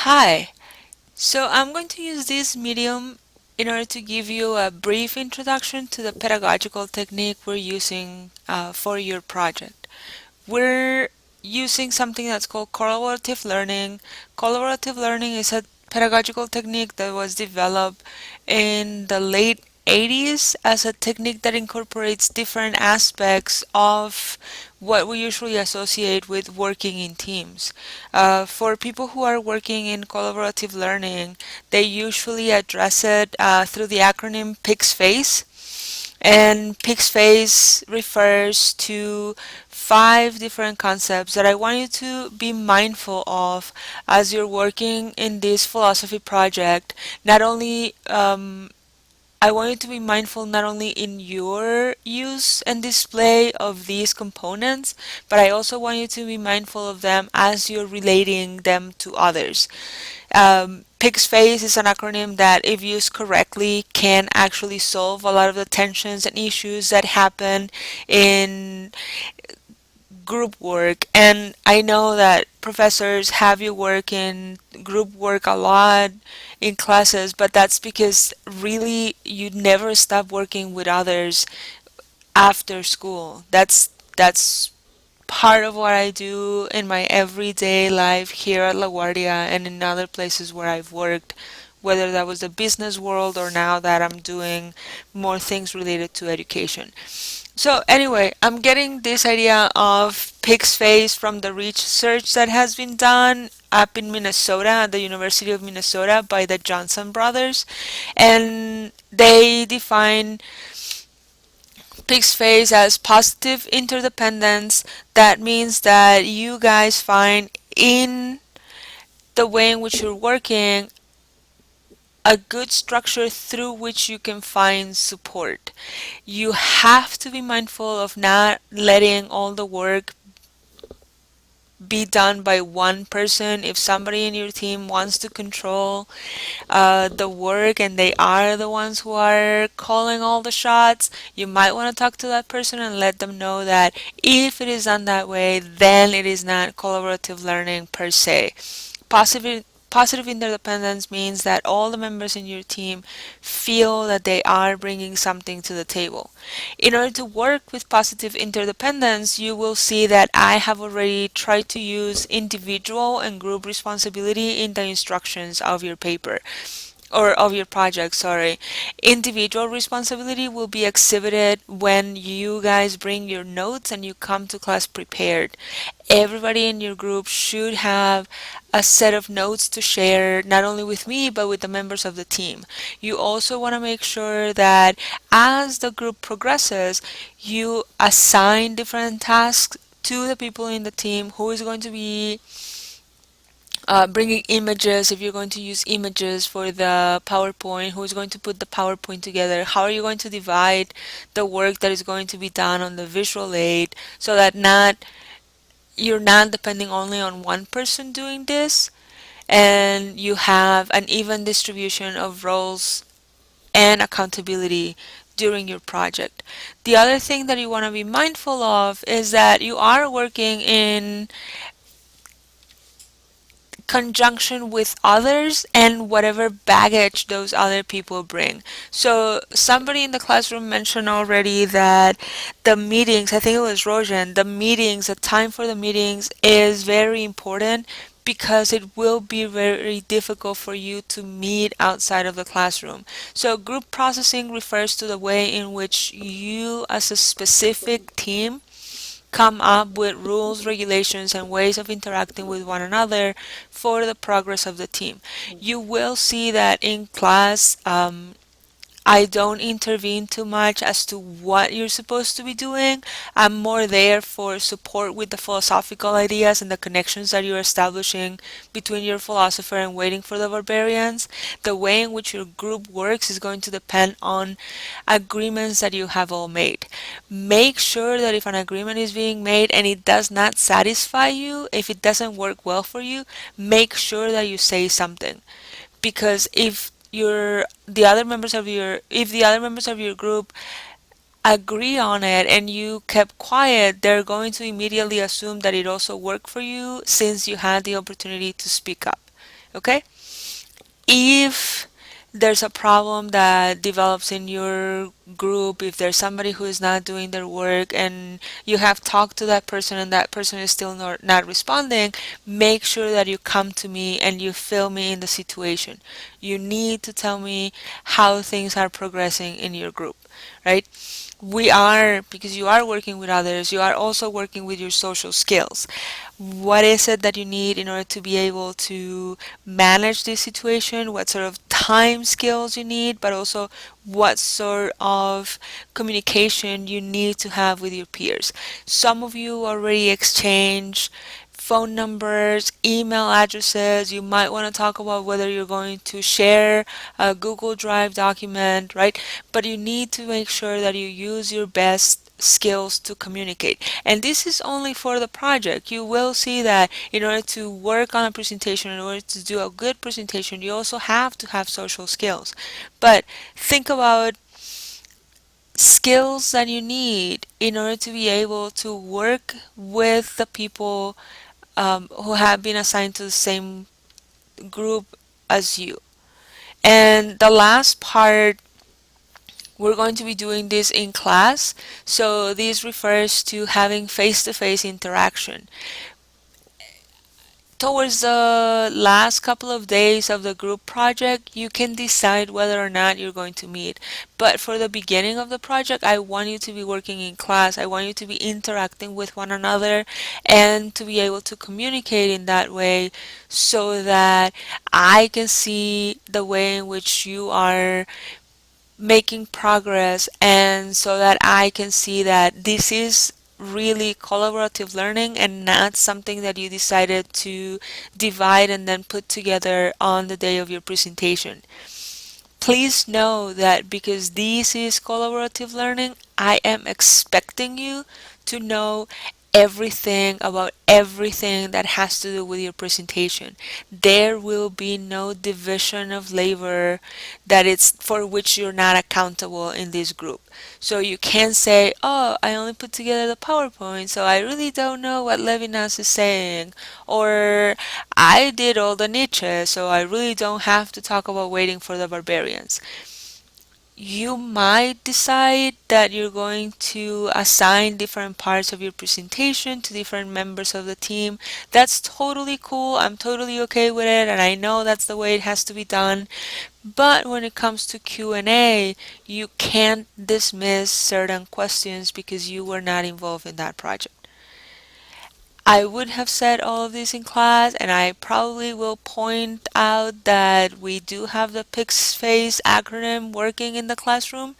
Hi, so I'm going to use this medium in order to give you a brief introduction to the pedagogical technique we're using for your project. We're using something that's called collaborative learning. Collaborative learning is a pedagogical technique that was developed in the late 80s as a technique that incorporates different aspects of what we usually associate with working in teams. For people who are working in collaborative learning, they usually address it through the acronym PICS-FACE. And PICS-FACE refers to five different concepts that I want you to be mindful of as you're working in this philosophy project. Not only I want you to be mindful not only in your use and display of these components, but I also want you to be mindful of them as you're relating them to others. PICS-FACE is an acronym that, if used correctly, can actually solve a lot of the tensions and issues that happen in group work. And I know that professors have you work in group work a lot in classes, but that's because really you never stop working with others after school. That's part of what I do in my everyday life here at LaGuardia and in other places where I've worked, whether that was the business world or now that I'm doing more things related to education. So anyway, I'm getting this idea of pig's face from the research that has been done up in Minnesota at the University of Minnesota by the Johnson brothers, and they define pig's face as positive interdependence. That means that you guys find in the way in which you're working a good structure through which you can find support. You have to be mindful of not letting all the work be done by one person. If somebody in your team wants to control the work and they are the ones who are calling all the shots, you might want to talk to that person and let them know that if it is done that way, then it is not collaborative learning per se. Positive interdependence means that all the members in your team feel that they are bringing something to the table. In order to work with positive interdependence, you will see that I have already tried to use individual and group responsibility in the instructions of your paper or of your project, sorry. Individual responsibility will be exhibited when you guys bring your notes and you come to class prepared. Everybody in your group should have a set of notes to share, not only with me, but with the members of the team. You also want to make sure that as the group progresses, you assign different tasks to the people in the team who is going to be bringing images, if you're going to use images for the PowerPoint, who's going to put the PowerPoint together, how are you going to divide the work that is going to be done on the visual aid so that not you're not depending only on one person doing this, and you have an even distribution of roles and accountability during your project. The other thing that you want to be mindful of is that you are working in conjunction with others and whatever baggage those other people bring. So somebody in the classroom mentioned already that the meetings, I think it was Rojan, the meetings, the time for the meetings is very important because it will be very difficult for you to meet outside of the classroom. So group processing refers to the way in which you as a specific team come up with rules, regulations, and ways of interacting with one another for the progress of the team. You will see that in class, I don't intervene too much as to what you're supposed to be doing. I'm more there for support with the philosophical ideas and the connections that you're establishing between your philosopher and waiting for the barbarians. The way in which your group works is going to depend on agreements that you have all made. Make sure that if an agreement is being made and it does not satisfy you, if it doesn't work well for you, make sure that you say something, because if the other members of your group agree on it and you kept quiet, they're going to immediately assume that it also worked for you since you had the opportunity to speak up. Okay? If there's a problem that develops in your group, if there's somebody who is not doing their work and you have talked to that person and that person is still not responding, make sure that you come to me and you fill me in the situation. You need to tell me how things are progressing in your group, right? Because you are working with others, you are also working with your social skills. What is it that you need in order to be able to manage this situation? What sort of time skills you need, but also what sort of communication you need to have with your peers. Some of you already exchange phone numbers, email addresses. You might want to talk about whether you're going to share a Google Drive document, right? But you need to make sure that you use your best skills to communicate. And this is only for the project. You will see that in order to work on a presentation, in order to do a good presentation, you also have to have social skills. But think about skills that you need in order to be able to work with the people who have been assigned to the same group as you. And the last part, we're going to be doing this in class, so this refers to having face-to-face interaction. Towards the last couple of days of the group project, you can decide whether or not you're going to meet. But for the beginning of the project, I want you to be working in class. I want you to be interacting with one another and to be able to communicate in that way so that I can see the way in which you are making progress and so that I can see that this is really collaborative learning and not something that you decided to divide and then put together on the day of your presentation. Please know that because this is collaborative learning, I am expecting you to know everything about everything that has to do with your presentation. There will be no division of labor that it's for which you're not accountable in this group. So you can't say, oh, I only put together the PowerPoint, so I really don't know what Levinas is saying. Or I did all the Nietzsche, so I really don't have to talk about waiting for the barbarians. You might decide that you're going to assign different parts of your presentation to different members of the team. That's totally cool. I'm totally okay with it, and I know that's the way it has to be done. But when it comes to Q&A, you can't dismiss certain questions because you were not involved in that project. I would have said all of this in class, and I probably will point out that we do have the PICS-FACE acronym working in the classroom,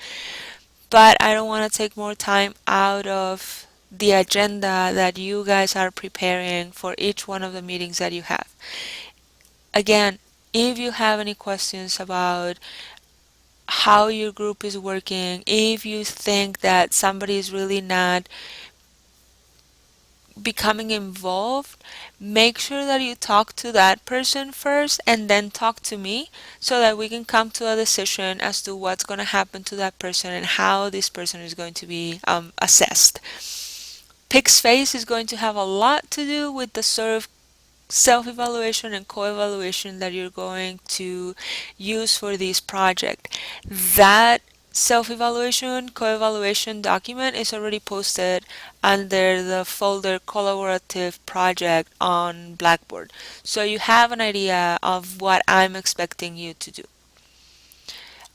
but I don't want to take more time out of the agenda that you guys are preparing for each one of the meetings that you have. Again, if you have any questions about how your group is working, if you think that somebody is really not becoming involved, make sure that you talk to that person first and then talk to me so that we can come to a decision as to what's going to happen to that person and how this person is going to be assessed. PICS-FACE is going to have a lot to do with the sort of self-evaluation and co-evaluation that you're going to use for this project. That self-evaluation, co-evaluation document is already posted under the folder collaborative project on Blackboard. So you have an idea of what I'm expecting you to do.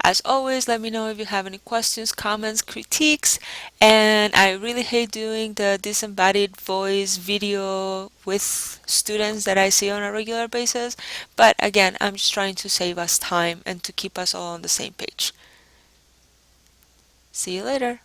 As always, let me know if you have any questions, comments, critiques, and I really hate doing the disembodied voice video with students that I see on a regular basis, but again, I'm just trying to save us time and to keep us all on the same page. See you later.